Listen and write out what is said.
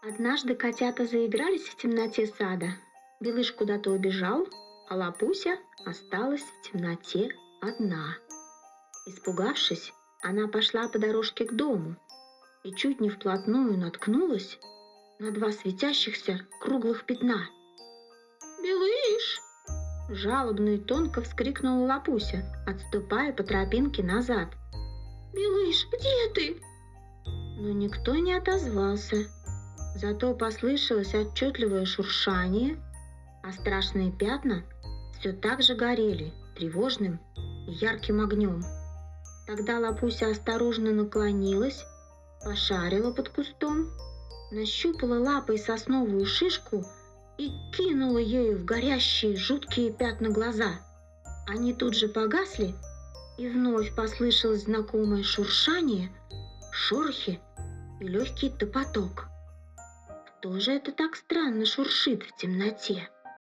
Однажды котята заигрались в темноте сада. Белыш куда-то убежал, а Лапуся осталась в темноте одна. Испугавшись, она пошла по дорожке к дому и чуть не вплотную наткнулась на два светящихся круглых пятна. «Белыш!» – жалобно и тонко вскрикнула Лапуся, отступая по тропинке назад. «Белыш, где ты?» Но никто не отозвался. Зато послышалось отчетливое шуршание, а страшные пятна все так же горели тревожным и ярким огнем. Тогда Лапуся осторожно наклонилась, пошарила под кустом, нащупала лапой сосновую шишку и кинула ею в горящие жуткие пятна глаза. Они тут же погасли, и вновь послышалось знакомое шуршание, шорохи и легкий топоток. Кто же это так странно шуршит в темноте?